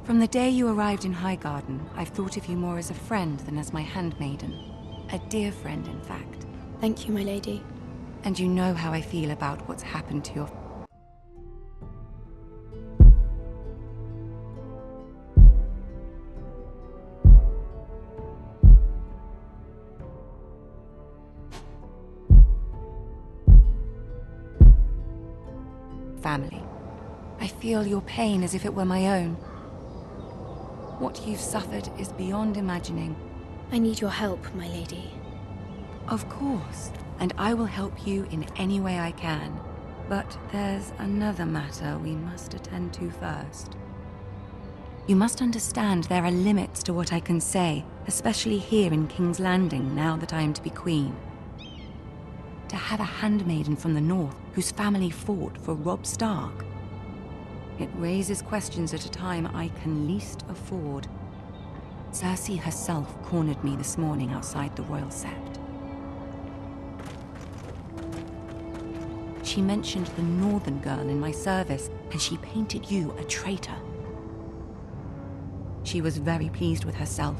From the day you arrived in Highgarden, I've thought of you more as a friend than as my handmaiden. A dear friend, in fact. Thank you, my lady. And you know how I feel about what's happened to your... family. I feel your pain as if it were my own. What you've suffered is beyond imagining. I need your help, my lady. Of course, and I will help you in any way I can. But there's another matter we must attend to first. You must understand there are limits to what I can say, especially here in King's Landing now that I am to be queen. To have a handmaiden from the north whose family fought for Robb Stark. It raises questions at a time I can least afford. Cersei herself cornered me this morning outside the Royal Sept. She mentioned the northern girl in my service, and she painted you a traitor. She was very pleased with herself.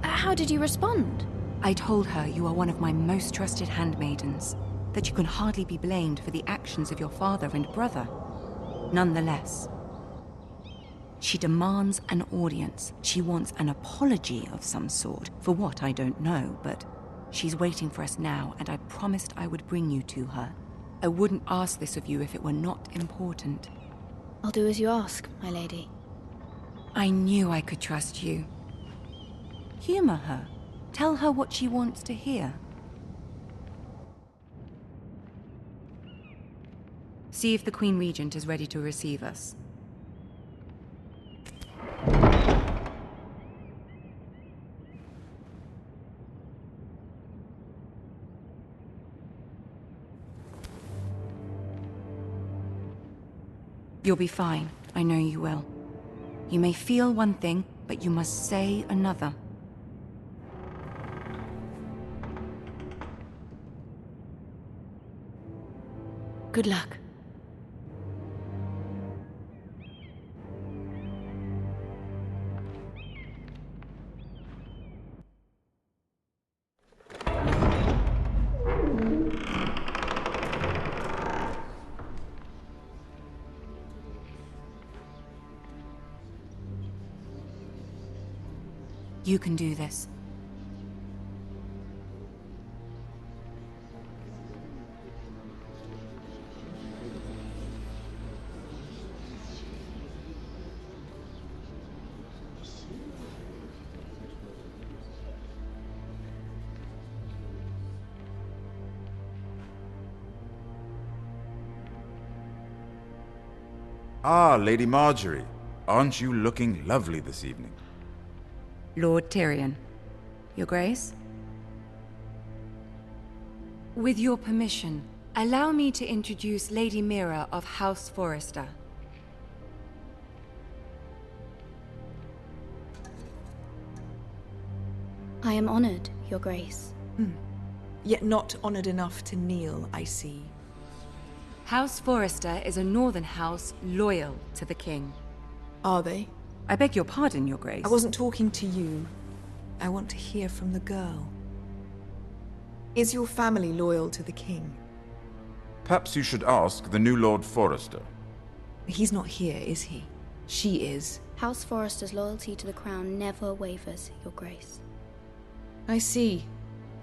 How did you respond? I told her you are one of my most trusted handmaidens, that you can hardly be blamed for the actions of your father and brother. Nonetheless, she demands an audience. She wants an apology of some sort, for what I don't know, but she's waiting for us now, and I promised I would bring you to her. I wouldn't ask this of you if it were not important. I'll do as you ask, my lady. I knew I could trust you. Humor her. Tell her what she wants to hear. See if the Queen Regent is ready to receive us. You'll be fine. I know you will. You may feel one thing, but you must say another. Good luck. You can do this. Ah, Lady Margaery. Aren't you looking lovely this evening? Lord Tyrion. Your Grace? With your permission, allow me to introduce Lady Mira of House Forrester. I am honored, Your Grace. Yet not honored enough to kneel, I see. House Forrester is a northern house loyal to the king. Are they? I beg your pardon, Your Grace. I wasn't talking to you. I want to hear from the girl. Is your family loyal to the king? Perhaps you should ask the new Lord Forrester. He's not here, is he? She is. House Forrester's loyalty to the crown never wavers, Your Grace. I see.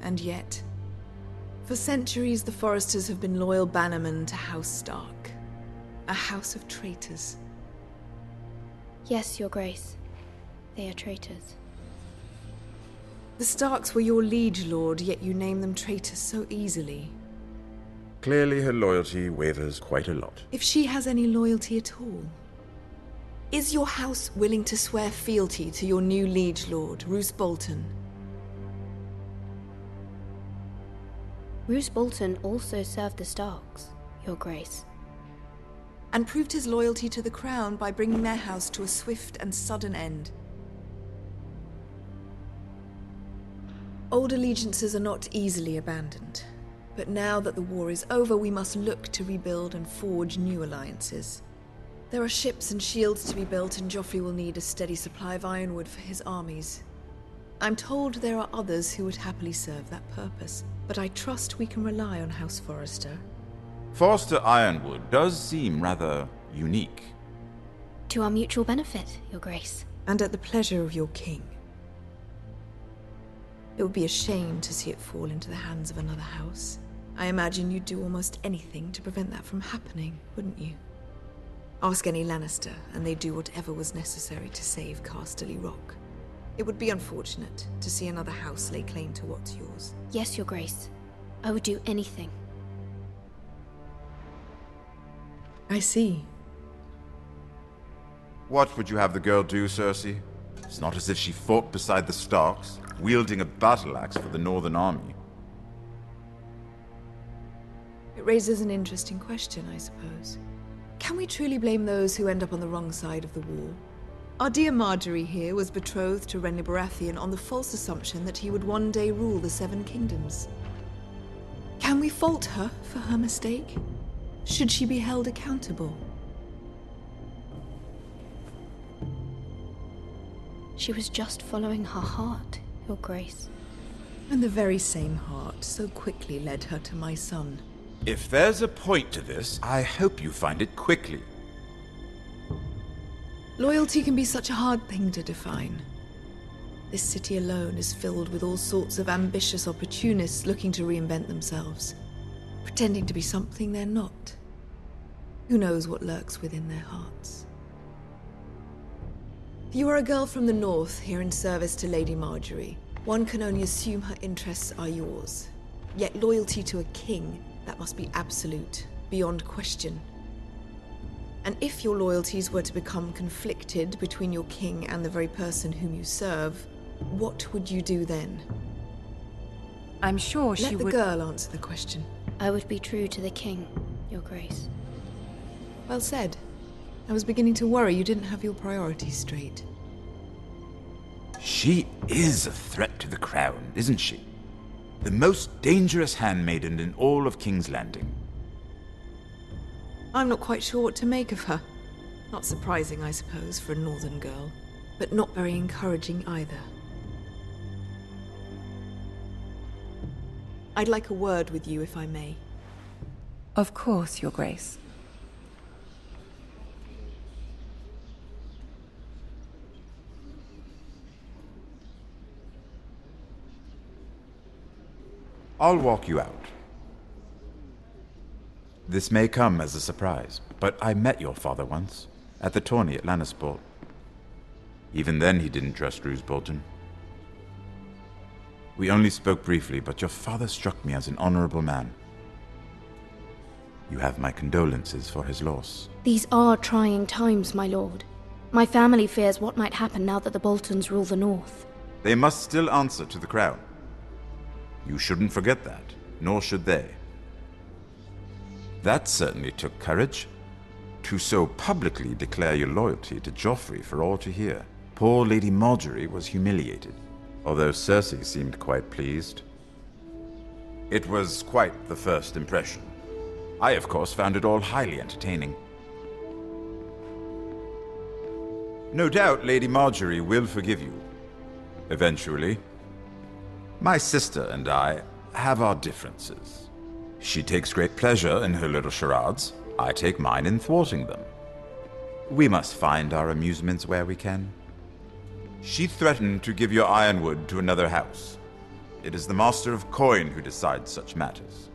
And yet... For centuries, the Forresters have been loyal bannermen to House Stark. A house of traitors. Yes, Your Grace. They are traitors. The Starks were your liege lord, yet you name them traitors so easily. Clearly her loyalty wavers quite a lot. If she has any loyalty at all. Is your house willing to swear fealty to your new liege lord, Roose Bolton? Roose Bolton also served the Starks, Your Grace. And proved his loyalty to the crown by bringing their house to a swift and sudden end. Old allegiances are not easily abandoned, but now that the war is over, we must look to rebuild and forge new alliances. There are ships and shields to be built, and Joffrey will need a steady supply of ironwood for his armies. I'm told there are others who would happily serve that purpose, but I trust we can rely on House Forrester. Forrester Ironwood does seem rather unique. To our mutual benefit, Your Grace. And at the pleasure of your king. It would be a shame to see it fall into the hands of another house. I imagine you'd do almost anything to prevent that from happening, wouldn't you? Ask any Lannister, and they'd do whatever was necessary to save Casterly Rock. It would be unfortunate to see another house lay claim to what's yours. Yes, Your Grace. I would do anything. I see. What would you have the girl do, Cersei? It's not as if she fought beside the Starks, wielding a battle axe for the Northern Army. It raises an interesting question, I suppose. Can we truly blame those who end up on the wrong side of the war? Our dear Marjorie here was betrothed to Renly Baratheon on the false assumption that he would one day rule the Seven Kingdoms. Can we fault her for her mistake? Should she be held accountable? She was just following her heart, Your Grace. And the very same heart so quickly led her to my son. If there's a point to this, I hope you find it quickly. Loyalty can be such a hard thing to define. This city alone is filled with all sorts of ambitious opportunists looking to reinvent themselves, pretending to be something they're not. Who knows what lurks within their hearts? You are a girl from the north here in service to Lady Marjorie. One can only assume her interests are yours. Yet loyalty to a king, that must be absolute, beyond question. And if your loyalties were to become conflicted between your king and the very person whom you serve, what would you do then? I'm sure she would... Let the girl answer the question. I would be true to the king, Your Grace. Well said. I was beginning to worry you didn't have your priorities straight. She is a threat to the crown, isn't she? The most dangerous handmaiden in all of King's Landing. I'm not quite sure what to make of her. Not surprising, I suppose, for a northern girl, but not very encouraging either. I'd like a word with you, if I may. Of course, Your Grace. I'll walk you out. This may come as a surprise, but I met your father once, at the tourney at Lannisport. Even then he didn't trust Roose Bolton. We only spoke briefly, but your father struck me as an honorable man. You have my condolences for his loss. These are trying times, my lord. My family fears what might happen now that the Boltons rule the north. They must still answer to the crown. You shouldn't forget that, nor should they. That certainly took courage. To so publicly declare your loyalty to Joffrey for all to hear. Poor Lady Marjorie was humiliated, although Cersei seemed quite pleased. It was quite the first impression. I, of course, found it all highly entertaining. No doubt Lady Marjorie will forgive you. Eventually. My sister and I have our differences. She takes great pleasure in her little charades. I take mine in thwarting them. We must find our amusements where we can. She threatened to give your ironwood to another house. It is the Master of Coin who decides such matters.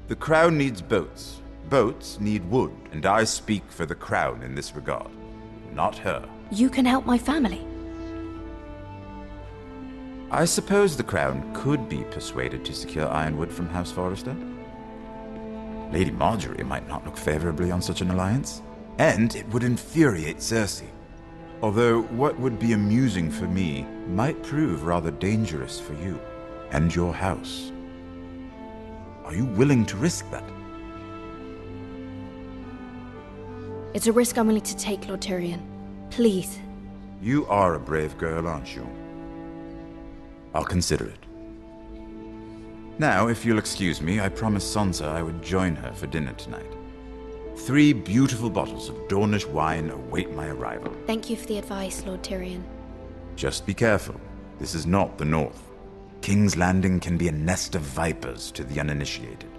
The crown needs boats. Boats need wood, and I speak for the crown in this regard, not her. You can help my family. I suppose the crown could be persuaded to secure ironwood from House Forrester. Lady Marjorie might not look favorably on such an alliance, and it would infuriate Cersei. Although what would be amusing for me might prove rather dangerous for you and your house. Are you willing to risk that? It's a risk I'm willing to take, Lord Tyrion. Please. You are a brave girl, aren't you? I'll consider it. Now, if you'll excuse me, I promised Sansa I would join her for dinner tonight. 3 beautiful bottles of Dornish wine await my arrival. Thank you for the advice, Lord Tyrion. Just be careful. This is not the North. King's Landing can be a nest of vipers to the uninitiated.